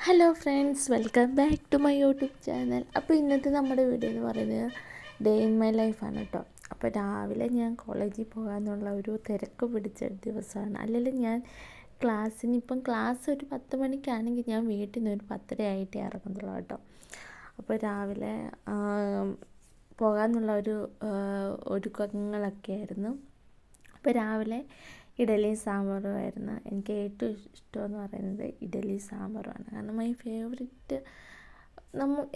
Hello friends, welcome back to my YouTube channel. അപ്പോൾ ഇന്നത്തെ നമ്മുടെ വീഡിയോ എന്ന് പറയുന്നത് ഡേ ഇൻ മൈ ലൈഫാണ് കേട്ടോ. അപ്പോൾ രാവിലെ ഞാൻ കോളേജിൽ പോകാമെന്നുള്ള ഒരു തിരക്ക് പിടിച്ച ദിവസമാണ്. അല്ലെങ്കിൽ ഞാൻ ക്ലാസ് ഒരു 10 മണിക്കാണെങ്കിൽ ഞാൻ വീട്ടിൽ നിന്ന് ഒരു 10:30 ആയിട്ടേ ഇറങ്ങത്തുള്ളൂ കേട്ടോ. അപ്പോൾ രാവിലെ പോകാമെന്നുള്ള ഒരുക്കങ്ങളൊക്കെ ആയിരുന്നു. അപ്പോൾ രാവിലെ ഇഡലിയും സാമ്പാറുമായിരുന്നു. എനിക്ക് ഏറ്റവും ഇഷ്ടമെന്ന് പറയുന്നത് ഇഡലി സാമ്പാറുമാണ്. കാരണം മൈ ഫേവറേറ്റ്.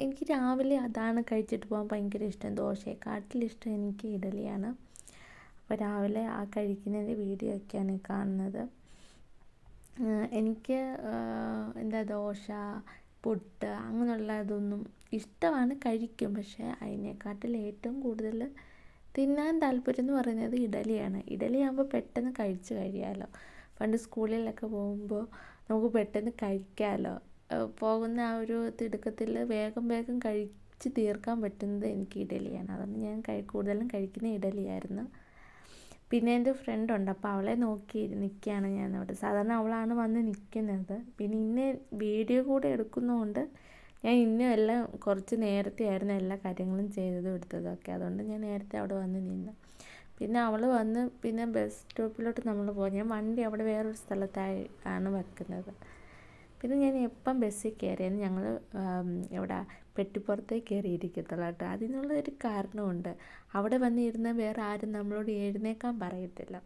എനിക്ക് രാവിലെ അതാണ് കഴിച്ചിട്ട് പോകാൻ ഭയങ്കര ഇഷ്ടം. ദോശയെക്കാട്ടിലിഷ്ടം എനിക്ക് ഇഡലിയാണ്. അപ്പോൾ രാവിലെ ആ കഴിക്കുന്നതിൻ്റെ വീഡിയോ ഒക്കെയാണ് കാണുന്നത്. എനിക്ക് ദോശ, പുട്ട് അങ്ങനെയുള്ളതൊന്നും ഇഷ്ടമാണ്, കഴിക്കും. പക്ഷേ അതിനെക്കാട്ടിൽ ഏറ്റവും കൂടുതൽ തിന്നാൻ താല്പര്യം എന്ന് പറയുന്നത് ഇഡലിയാണ്. ഇഡലിയാകുമ്പോൾ പെട്ടെന്ന് കഴിച്ച് കഴിയാമല്ലോ. പണ്ട് സ്കൂളിലൊക്കെ പോകുമ്പോൾ നമുക്ക് പെട്ടെന്ന് കഴിക്കാമല്ലോ. പോകുന്ന ആ ഒരു തിടുക്കത്തിൽ വേഗം വേഗം കഴിച്ച് തീർക്കാൻ പറ്റുന്നത് എനിക്ക് ഇഡലിയാണ്. അതുകൊണ്ട് ഞാൻ കൂടുതലും കഴിക്കുന്ന ഇഡലിയായിരുന്നു. പിന്നെ എൻ്റെ ഫ്രണ്ടുണ്ട്, അപ്പോൾ അവളെ നോക്കി നിൽക്കുകയാണ് ഞാൻ അവിടെ. സാധാരണ അവളാണ് വന്ന് നിൽക്കുന്നത്. പിന്നെ ഇന്ന് വീഡിയോ കൂടെ എടുക്കുന്നതുകൊണ്ട് ഞാൻ ഇന്നും എല്ലാം കുറച്ച് നേരത്തെ ആയിരുന്നു എല്ലാ കാര്യങ്ങളും ചെയ്തതും എടുത്തതൊക്കെ. അതുകൊണ്ട് ഞാൻ നേരത്തെ അവിടെ വന്ന് നിന്നു. പിന്നെ അവൾ വന്ന് പിന്നെ ബസ് സ്റ്റോപ്പിലോട്ട് നമ്മൾ പോയി. ഞാൻ വണ്ടി അവിടെ വേറൊരു സ്ഥലത്തായി ആണ് വെക്കുന്നത്. പിന്നെ ഞാൻ എപ്പം ബസ്സിൽ കയറിയാലും ഞങ്ങൾ ഇവിടെ പെട്ടിപ്പുറത്തേക്ക് കയറിയിരിക്കത്തുള്ളൂ കേട്ടോ. അതിനുള്ള ഒരു കാരണമുണ്ട്. അവിടെ വന്നിരുന്ന് വേറെ ആരും നമ്മളോട് എഴുന്നേക്കാൻ പറയത്തില്ല.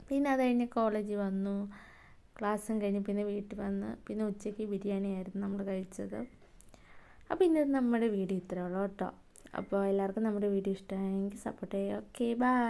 പിന്നെ അത് കഴിഞ്ഞ് കോളേജിൽ വന്നു, ക്ലാസ്സും കഴിഞ്ഞ് പിന്നെ വീട്ടിൽ വന്ന് പിന്നെ ഉച്ചയ്ക്ക് ബിരിയാണി ആയിരുന്നു നമ്മൾ കഴിച്ചത്. അപ്പോൾ ഇന്നത്തെ നമ്മുടെ വീഡിയോ ഇത്രയേ ഉള്ളൂ കേട്ടോ. അപ്പോൾ എല്ലാവർക്കും നമ്മുടെ വീഡിയോ ഇഷ്ടമായെങ്കിൽ സപ്പോർട്ട് ചെയ്യുക. Okay, by.